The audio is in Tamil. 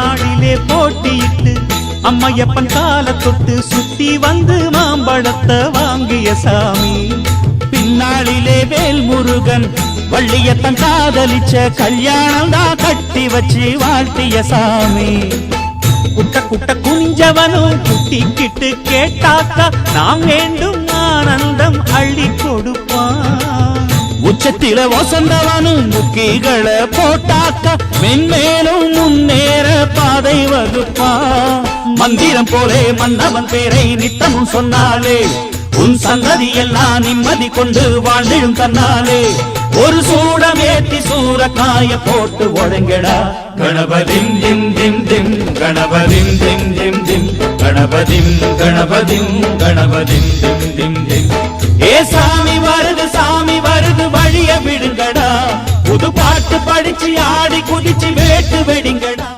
நாளிலே போட்டியிட்டு அம்மையப்பன் கால தொட்டு சுத்தி வந்து மாம்பழத்தை வாங்கிய சாமி. பின்னாளிலே வேல் முருகன் வள்ளியத்தன் காதலிச்ச கல்யாணம் தான் கட்டி வச்சு வாழ்த்திய சாமி. குட்ட குட்ட குஞ்சவனும் குட்டிக்கிட்டு கேட்டாக்கா நாம் வேண்டும் ஆனந்தம் அள்ளி கொடுப்பான். உச்சத்தில வசந்தவனும் முக்கிகளை போட்டாக்கா மென்மேலும் முன்னேற பாதை வகுப்பான். மந்திரம் போலே மன்னவன் பேரை நித்தமும் சொன்னாலே உன் சந்ததி எல்லாம் நிம்மதி கொண்டு வாழ்ந்திடும் தன்னாலே. ஒரு சூடமேத்தி சூரக்காய போட்டு ஒழுங்கடா. கணபதிம் திம் திம் திம் கணபதிம் திம் திம் திம் கணபதிம் கணபதிம் கணபதிம் திம் திம் திம். ஏ சாமி வருது வழிய விடுங்கடா. புது பாட்டு படிச்சு ஆடி குதிச்சு வேட்டு வெடி